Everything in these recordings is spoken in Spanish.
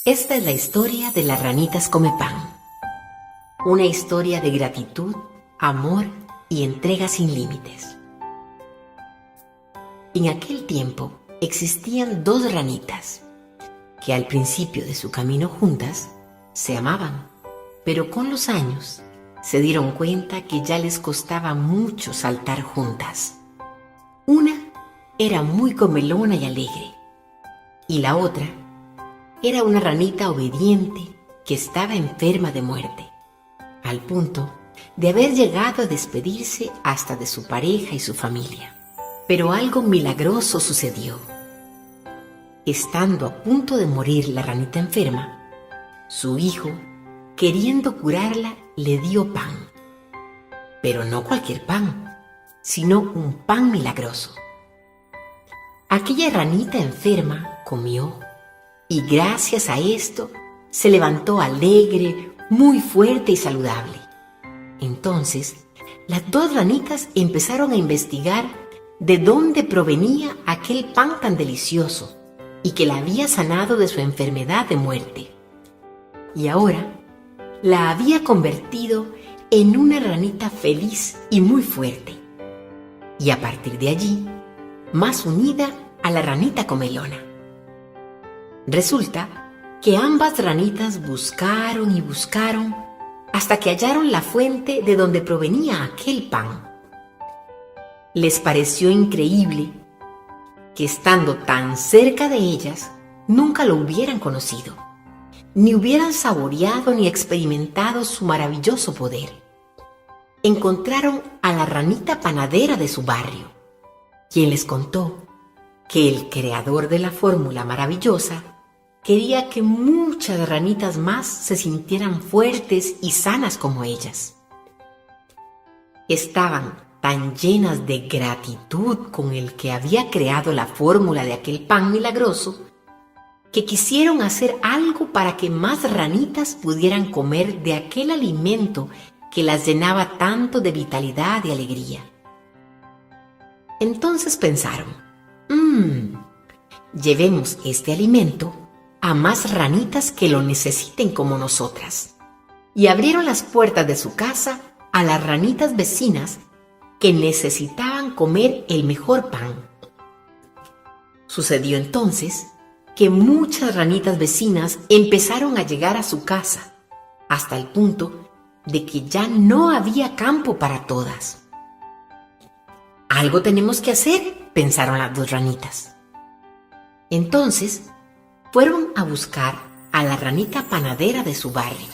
Esta es la historia de las ranitas come pan. Una historia de gratitud, amor y entrega sin límites. En aquel tiempo existían dos ranitas que al principio de su camino juntas se amaban, pero con los años se dieron cuenta que ya les costaba mucho saltar juntas. Una era muy comelona y alegre, y la otra era una ranita obediente que estaba enferma de muerte, al punto de haber llegado a despedirse hasta de su pareja y su familia. Pero algo milagroso sucedió. Estando a punto de morir la ranita enferma, su hijo, queriendo curarla, le dio pan. Pero no cualquier pan, sino un pan milagroso. Aquella ranita enferma comió y gracias a esto se levantó alegre, muy fuerte y saludable. Entonces, las dos ranitas empezaron a investigar de dónde provenía aquel pan tan delicioso y que la había sanado de su enfermedad de muerte. Y ahora la había convertido en una ranita feliz y muy fuerte. Y a partir de allí, más unida a la ranita comelona. Resulta que ambas ranitas buscaron y buscaron hasta que hallaron la fuente de donde provenía aquel pan. Les pareció increíble que estando tan cerca de ellas nunca lo hubieran conocido, ni hubieran saboreado ni experimentado su maravilloso poder. Encontraron a la ranita panadera de su barrio, quien les contó que el creador de la fórmula maravillosa quería que muchas ranitas más se sintieran fuertes y sanas como ellas. Estaban tan llenas de gratitud con el que había creado la fórmula de aquel pan milagroso que quisieron hacer algo para que más ranitas pudieran comer de aquel alimento que las llenaba tanto de vitalidad y alegría. Entonces pensaron, llevemos este alimento a más ranitas que lo necesiten como nosotras. Y abrieron las puertas de su casa a las ranitas vecinas que necesitaban comer el mejor pan. Sucedió entonces que muchas ranitas vecinas empezaron a llegar a su casa, hasta el punto de que ya no había campo para todas. Algo tenemos que hacer, pensaron las dos ranitas. Entonces fueron a buscar a la ranita panadera de su barrio,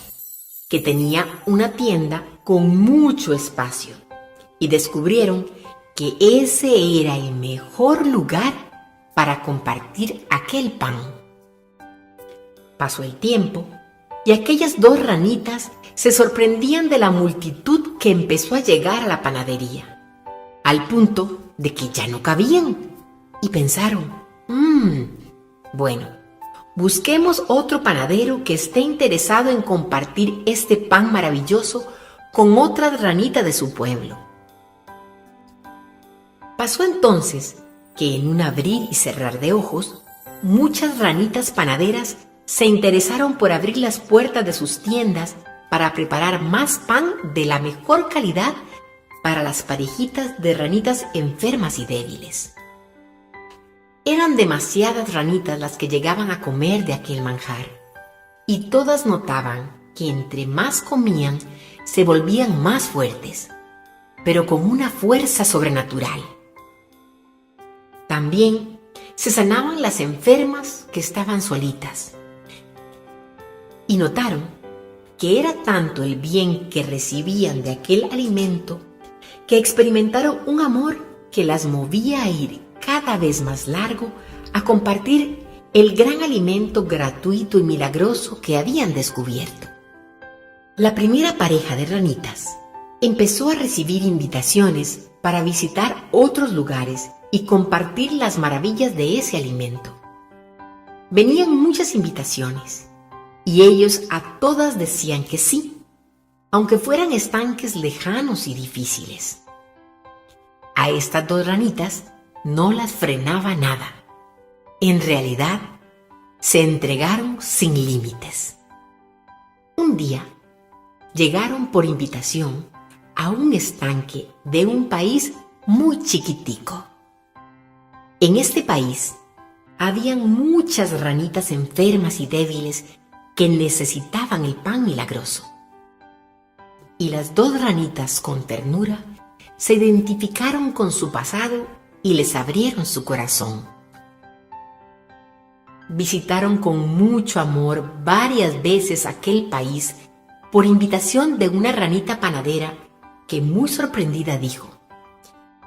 que tenía una tienda con mucho espacio, y descubrieron que ese era el mejor lugar para compartir aquel pan. Pasó el tiempo y aquellas dos ranitas se sorprendían de la multitud que empezó a llegar a la panadería, al punto de que ya no cabían, y pensaron, bueno, busquemos otro panadero que esté interesado en compartir este pan maravilloso con otras ranitas de su pueblo. Pasó entonces que en un abrir y cerrar de ojos, muchas ranitas panaderas se interesaron por abrir las puertas de sus tiendas para preparar más pan de la mejor calidad para las parejitas de ranitas enfermas y débiles. Eran demasiadas ranitas las que llegaban a comer de aquel manjar, y todas notaban que entre más comían se volvían más fuertes, pero con una fuerza sobrenatural. También se sanaban las enfermas que estaban solitas, y notaron que era tanto el bien que recibían de aquel alimento que experimentaron un amor que las movía a ir cada vez más largo a compartir el gran alimento gratuito y milagroso que habían descubierto. La primera pareja de ranitas empezó a recibir invitaciones para visitar otros lugares y compartir las maravillas de ese alimento. Venían muchas invitaciones y ellos a todas decían que sí, aunque fueran estanques lejanos y difíciles. A estas dos ranitas no las frenaba nada. En realidad, se entregaron sin límites. Un día llegaron por invitación a un estanque de un país muy chiquitico. En este país habían muchas ranitas enfermas y débiles que necesitaban el pan milagroso. Y las dos ranitas, con ternura, se identificaron con su pasado y les abrieron su corazón. Visitaron con mucho amor varias veces aquel país por invitación de una ranita panadera que, muy sorprendida, dijo: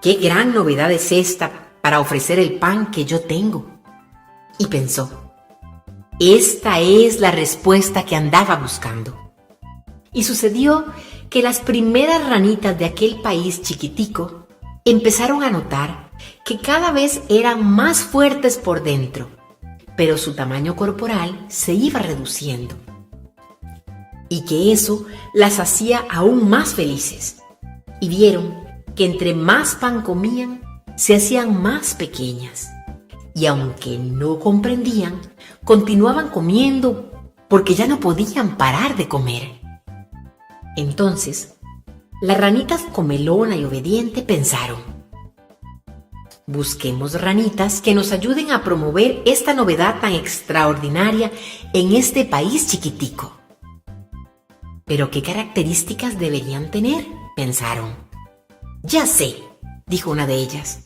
«¡Qué gran novedad es esta para ofrecer el pan que yo tengo!». Y pensó: «Esta es la respuesta que andaba buscando». Y sucedió que las primeras ranitas de aquel país chiquitico empezaron a notar que cada vez eran más fuertes por dentro, pero su tamaño corporal se iba reduciendo, y que eso las hacía aún más felices. Y vieron que entre más pan comían, se hacían más pequeñas. Y aunque no comprendían, continuaban comiendo porque ya no podían parar de comer. Entonces, las ranitas comelona y obediente pensaron: «Busquemos ranitas que nos ayuden a promover esta novedad tan extraordinaria en este país chiquitico». «¿Pero qué características deberían tener?», pensaron. «Ya sé», dijo una de ellas.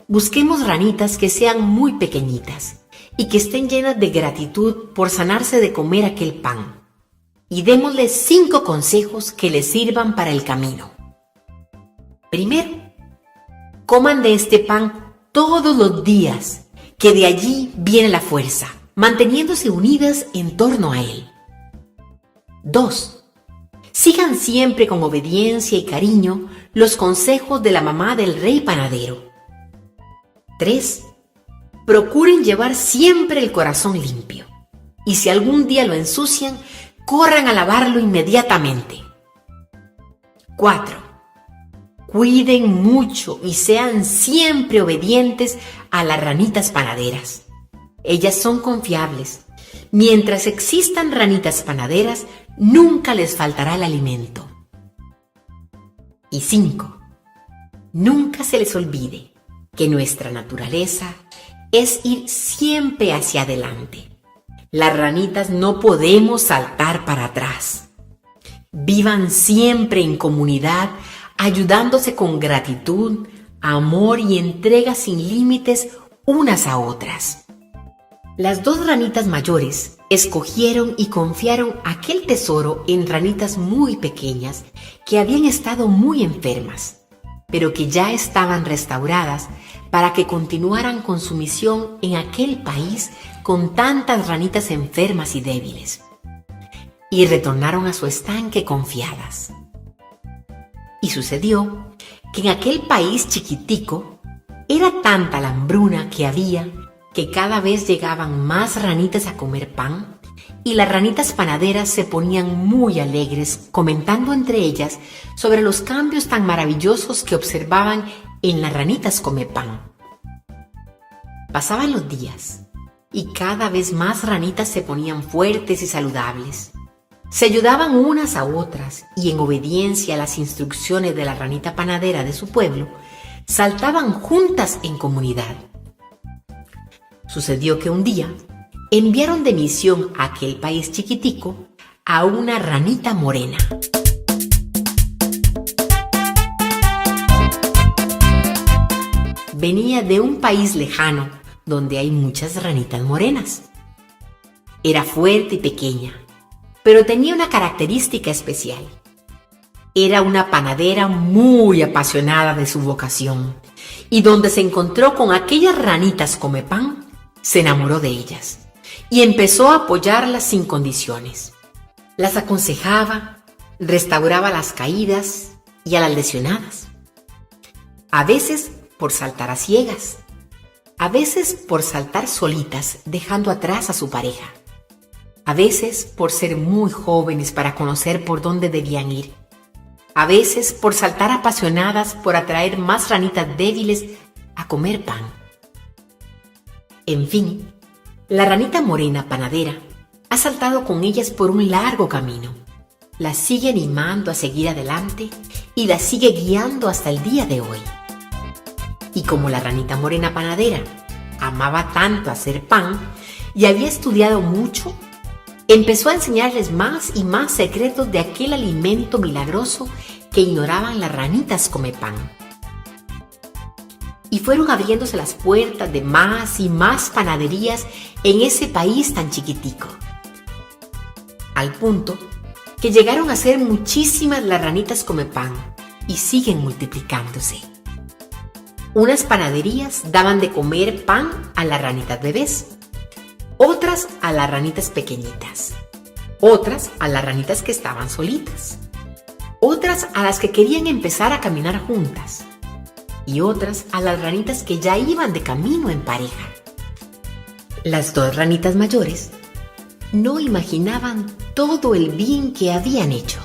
«Busquemos ranitas que sean muy pequeñitas y que estén llenas de gratitud por sanarse de comer aquel pan. Y démosles 5 consejos que les sirvan para el camino. Primero, coman de este pan todos los días, que de allí viene la fuerza, manteniéndose unidas en torno a él. 2. Sigan siempre con obediencia y cariño los consejos de la mamá del rey panadero. 3. Procuren llevar siempre el corazón limpio, y si algún día lo ensucian, corran a lavarlo inmediatamente. 4. Cuiden mucho y sean siempre obedientes a las ranitas panaderas. Ellas son confiables. Mientras existan ranitas panaderas, nunca les faltará el alimento. Y 5. Nunca se les olvide que nuestra naturaleza es ir siempre hacia adelante. Las ranitas no podemos saltar para atrás. Vivan siempre en comunidad, ayudándose con gratitud, amor y entrega sin límites unas a otras. Las dos ranitas mayores escogieron y confiaron aquel tesoro en ranitas muy pequeñas que habían estado muy enfermas, pero que ya estaban restauradas para que continuaran con su misión en aquel país con tantas ranitas enfermas y débiles. Y retornaron a su estanque confiadas. Y sucedió que en aquel país chiquitico era tanta la hambruna que había que cada vez llegaban más ranitas a comer pan, y las ranitas panaderas se ponían muy alegres comentando entre ellas sobre los cambios tan maravillosos que observaban en las ranitas come pan. Pasaban los días y cada vez más ranitas se ponían fuertes y saludables. Se ayudaban unas a otras y, en obediencia a las instrucciones de la ranita panadera de su pueblo, saltaban juntas en comunidad. Sucedió que un día enviaron de misión a aquel país chiquitico a una ranita morena. Venía de un país lejano donde hay muchas ranitas morenas. Era fuerte y pequeña, pero tenía una característica especial. Era una panadera muy apasionada de su vocación, y donde se encontró con aquellas ranitas come pan, se enamoró de ellas y empezó a apoyarlas sin condiciones. Las aconsejaba, restauraba las caídas y a las lesionadas. A veces por saltar a ciegas, a veces por saltar solitas dejando atrás a su pareja, a veces por ser muy jóvenes para conocer por dónde debían ir, a veces por saltar apasionadas por atraer más ranitas débiles a comer pan. En fin, La ranita morena panadera ha saltado con ellas por un largo camino. La sigue animando a seguir adelante y la sigue guiando hasta el día de hoy. Y como la ranita morena panadera amaba tanto hacer pan y había estudiado mucho, empezó a enseñarles más y más secretos de aquel alimento milagroso que ignoraban las ranitas come pan. Y fueron abriéndose las puertas de más y más panaderías en ese país tan chiquitico, al punto que llegaron a ser muchísimas las ranitas come pan y siguen multiplicándose. Unas panaderías daban de comer pan a las ranitas bebés, otras a las ranitas pequeñitas, otras a las ranitas que estaban solitas, otras a las que querían empezar a caminar juntas y otras a las ranitas que ya iban de camino en pareja. Las dos ranitas mayores no imaginaban todo el bien que habían hecho,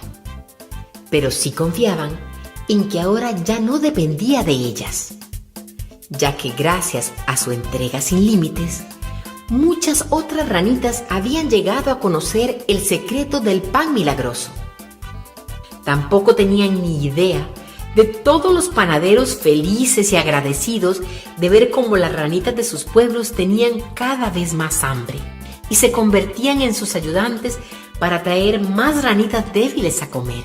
pero sí confiaban en que ahora ya no dependía de ellas, ya que gracias a su entrega sin límites, muchas otras ranitas habían llegado a conocer el secreto del pan milagroso. Tampoco tenían ni idea de todos los panaderos felices y agradecidos de ver cómo las ranitas de sus pueblos tenían cada vez más hambre y se convertían en sus ayudantes para traer más ranitas débiles a comer.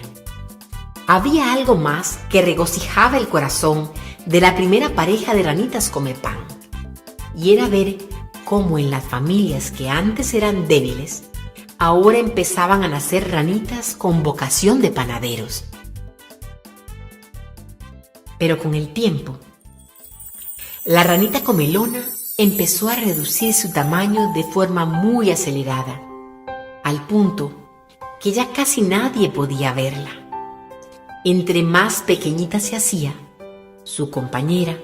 Había algo más que regocijaba el corazón de la primera pareja de ranitas come pan, y era ver cómo en las familias que antes eran débiles, ahora empezaban a nacer ranitas con vocación de panaderos. Pero con el tiempo, la ranita comelona empezó a reducir su tamaño de forma muy acelerada, al punto que ya casi nadie podía verla. Entre más pequeñita se hacía, su compañera,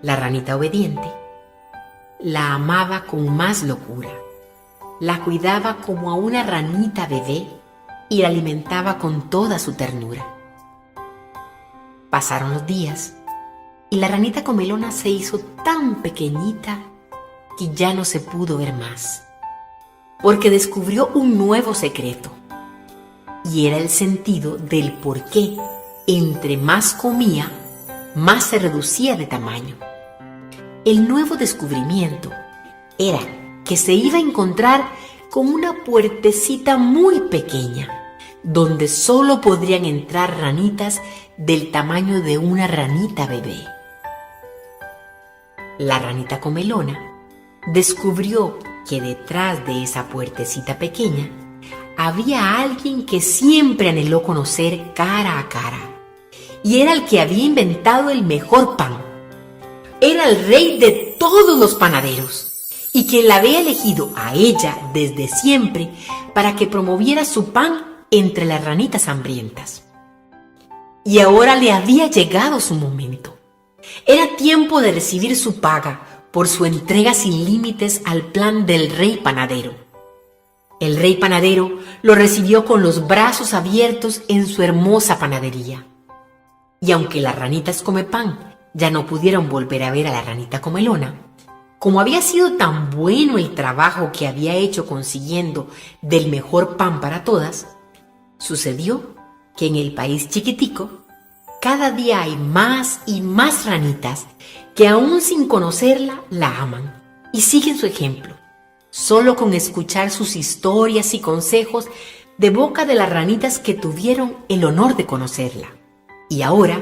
la ranita obediente, la amaba con más locura, la cuidaba como a una ranita bebé y la alimentaba con toda su ternura. Pasaron los días y la ranita comelona se hizo tan pequeñita que ya no se pudo ver más, porque descubrió un nuevo secreto, y era el sentido del por qué entre más comía, más se reducía de tamaño. El nuevo descubrimiento era que se iba a encontrar con una puertecita muy pequeña, donde solo podrían entrar ranitas del tamaño de una ranita bebé. La ranita comelona descubrió que detrás de esa puertecita pequeña había alguien que siempre anheló conocer cara a cara, y era el que había inventado el mejor pan. Era el rey de todos los panaderos y quien la había elegido a ella desde siempre para que promoviera su pan entre las ranitas hambrientas. Y ahora le había llegado su momento. Era tiempo de recibir su paga por su entrega sin límites al plan del rey panadero. El rey panadero lo recibió con los brazos abiertos en su hermosa panadería. Y aunque las ranitas come pan ya no pudieron volver a ver a la ranita comelona, como había sido tan bueno el trabajo que había hecho consiguiendo del mejor pan para todas, sucedió que en el país chiquitico cada día hay más y más ranitas que aún sin conocerla la aman y siguen su ejemplo, solo con escuchar sus historias y consejos de boca de las ranitas que tuvieron el honor de conocerla. Y ahora,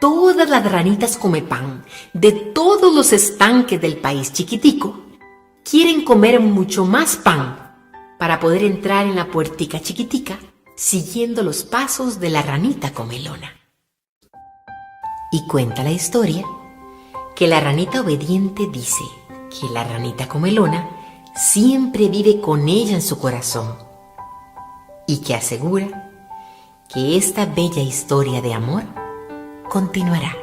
todas las ranitas come pan de todos los estanques del país chiquitico quieren comer mucho más pan para poder entrar en la puertica chiquitica siguiendo los pasos de la ranita comelona. Y cuenta la historia que la ranita obediente dice que la ranita comelona siempre vive con ella en su corazón y que asegura que esta bella historia de amor continuará.